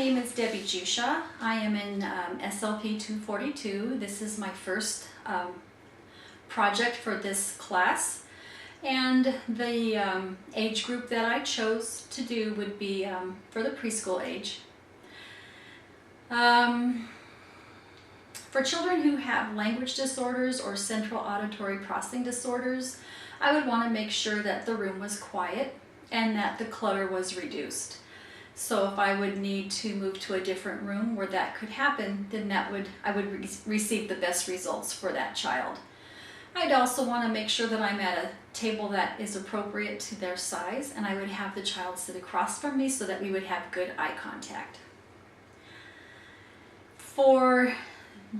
name is Debbie Jusha. I am in SLP242. This is my first project for this class. And the age group that I chose to do would be for the preschool age. For children who have language disorders or central auditory processing disorders, I would want to make sure that the room was quiet and that the clutter was reduced. So if I would need to move to a different room where that could happen, then I would receive the best results for that child. I'd also want to make sure that I'm at a table that is appropriate to their size, and I would have the child sit across from me so that we would have good eye contact. For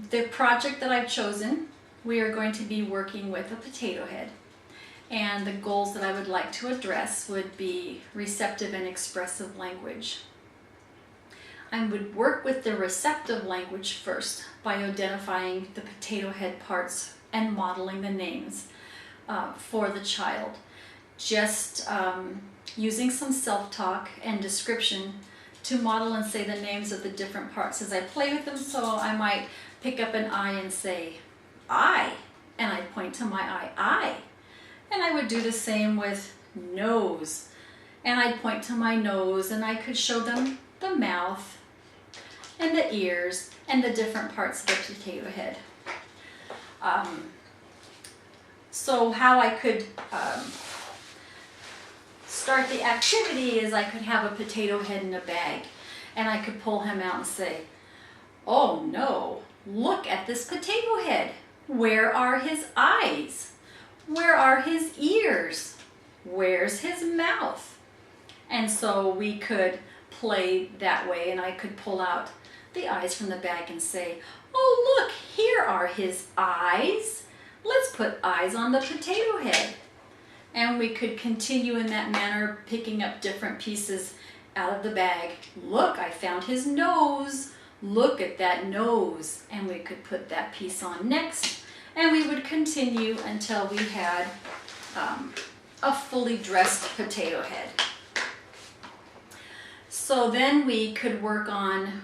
the project that I've chosen, we are going to be working with a potato head. And the goals that I would like to address would be receptive and expressive language. I would work with the receptive language first by identifying the potato head parts and modeling the names for the child. Just using some self-talk and description to model and say the names of the different parts as I play with them. So I might pick up an eye and say, eye, and I'd point to my eye, eye. And I would do the same with nose, and I'd point to my nose, and I could show them the mouth and the ears and the different parts of the potato head. So how I could start the activity is I could have a potato head in a bag, and I could pull him out and say, oh no, look at this potato head. Where are his eyes? Where are his ears? Where's his mouth? And so we could play that way, and I could pull out the eyes from the bag and say, oh look, here are his eyes. Let's put eyes on the potato head. And we could continue in that manner, picking up different pieces out of the bag. Look, I found his nose. Look at that nose. And we could put that piece on next. And we would continue until we had a fully dressed potato head. So then we could work on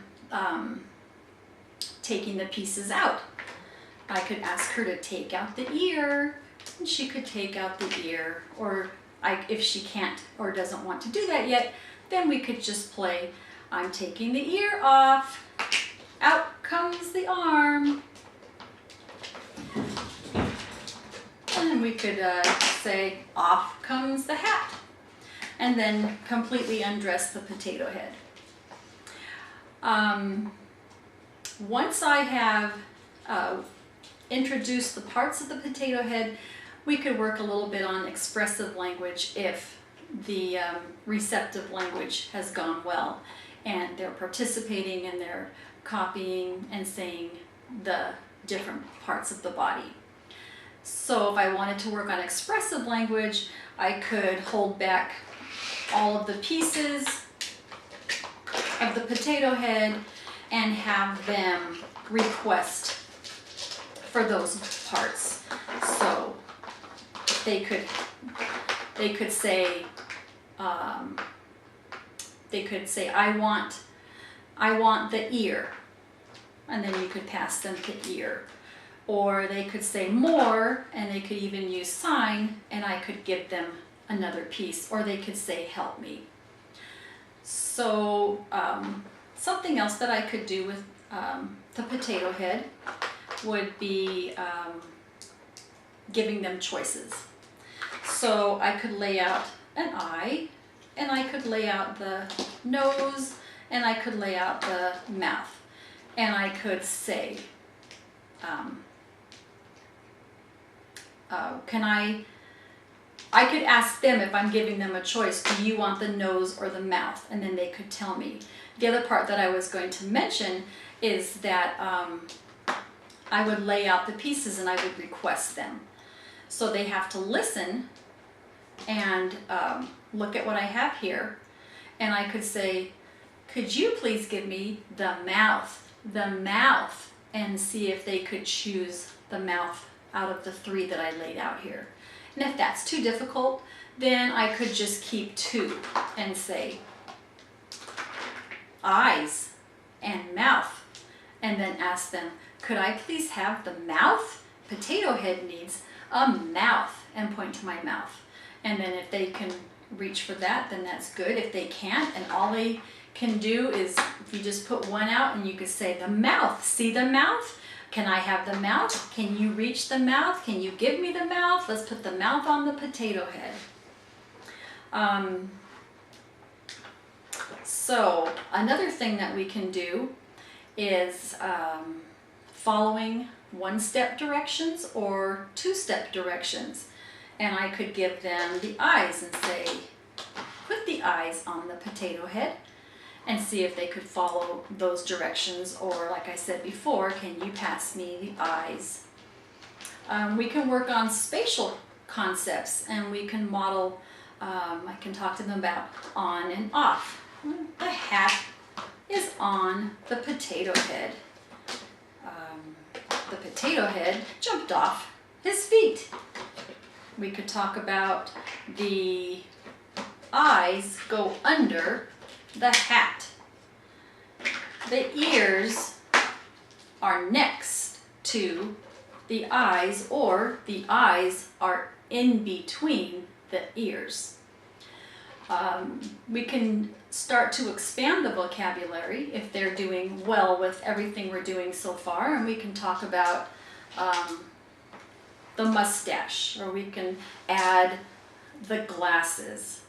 taking the pieces out. I could ask her to take out the ear, and she could take out the ear, or if she can't or doesn't want to do that yet, then we could just play, I'm taking the ear off, out comes the arm. And we could say, off comes the hat, and then completely undress the potato head. Once I have introduced the parts of the potato head, we could work a little bit on expressive language if the receptive language has gone well and they're participating and they're copying and saying the different parts of the body. So if I wanted to work on expressive language, I could hold back all of the pieces of the potato head and have them request for those parts. So they could say I want the ear, and then you could pass them the ear. Or they could say more, and they could even use sign, and I could give them another piece. Or they could say, help me. So something else that I could do with the potato head would be giving them choices. So I could lay out an eye, and I could lay out the nose, and I could lay out the mouth. And I could say, I could ask them if I'm giving them a choice, do you want the nose or the mouth? And then they could tell me. The other part that I was going to mention is that I would lay out the pieces and I would request them. So they have to listen and look at what I have here. And I could say, could you please give me the mouth, and see if they could choose the mouth out of the 3 that I laid out here. And if that's too difficult, then I could just keep 2 and say, eyes. and mouth. And then ask them, could I please have the mouth? Potato head needs a mouth, and point to my mouth. And then if they can reach for that, then that's good. If they can't, and all they can do is, if you just put one out and you could say the mouth, see the mouth? Can I have the mouth? Can you reach the mouth? Can you give me the mouth? Let's put the mouth on the potato head. So another thing that we can do is following one-step directions or two-step directions. And I could give them the eyes and say, put the eyes on the potato head, and see if they could follow those directions. Or like I said before, can you pass me the eyes? We can work on spatial concepts, and we can model, I can talk to them about on and off. The hat is on the potato head. The potato head jumped off his feet. We could talk about the eyes go under the hat. The ears are next to the eyes, or the eyes are in between the ears. We can start to expand the vocabulary if they're doing well with everything we're doing so far, and we can talk about the mustache, or we can add the glasses.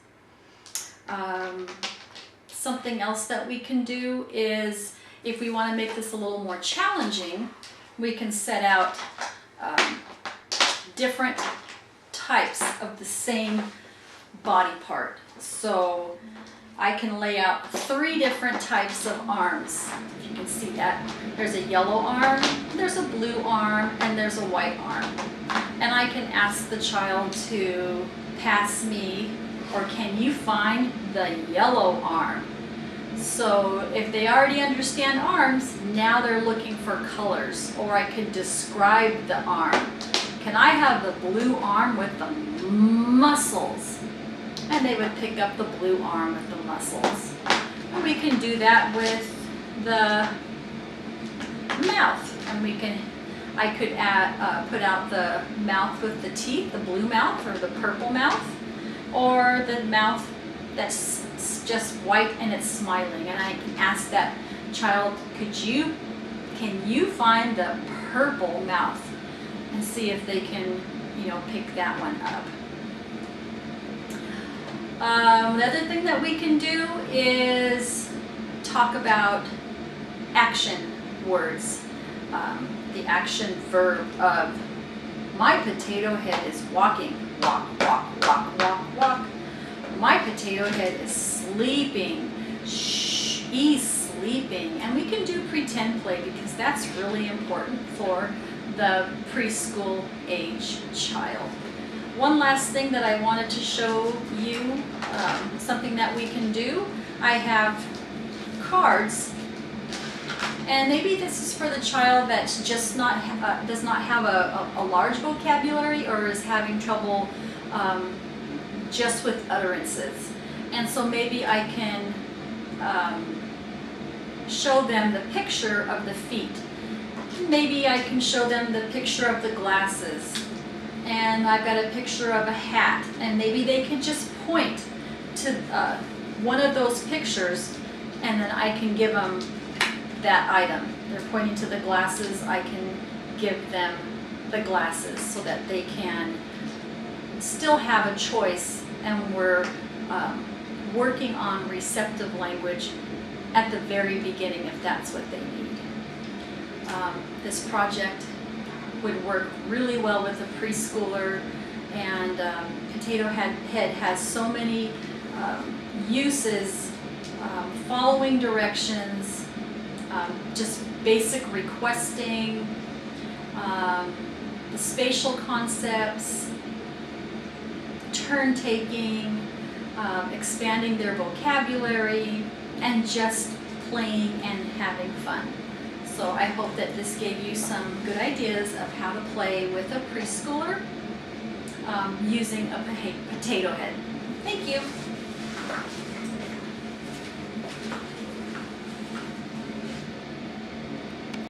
Something else that we can do is, if we want to make this a little more challenging, we can set out different types of the same body part. So I can lay out 3 different types of arms. If you can see that. There's a yellow arm, there's a blue arm, and there's a white arm. And I can ask the child to pass me, or can you find the yellow arm? So if they already understand arms, now they're looking for colors, or I can describe the arm. Can I have the blue arm with the muscles? And they would pick up the blue arm with the muscles. And we can do that with the mouth, and I could put out the mouth with the teeth, the blue mouth or the purple mouth, or the mouth that's just white and it's smiling. And I can ask that child, can you find the purple mouth, and see if they can, pick that one up. Another thing that we can do is talk about action words. The action verb of my potato head is walking. Walk, walk, walk, walk, walk. My potato head is sleeping. Shh, he's sleeping. And we can do pretend play, because that's really important for the preschool age child. One last thing that I wanted to show you, something that we can do. I have cards, and maybe this is for the child that's just does not have a large vocabulary, or is having trouble just with utterances. And so maybe I can show them the picture of the feet. Maybe I can show them the picture of the glasses. And I've got a picture of a hat, and maybe they can just point to one of those pictures, and then I can give them that item. They're pointing to the glasses, I can give them the glasses so that they can still have a choice, and we're working on receptive language at the very beginning if that's what they need. This project would work really well with a preschooler, and Potato Head has so many uses, following directions, just basic requesting, the spatial concepts, turn taking, expanding their vocabulary, and just playing and having fun. So I hope that this gave you some good ideas of how to play with a preschooler using a potato head. Thank you.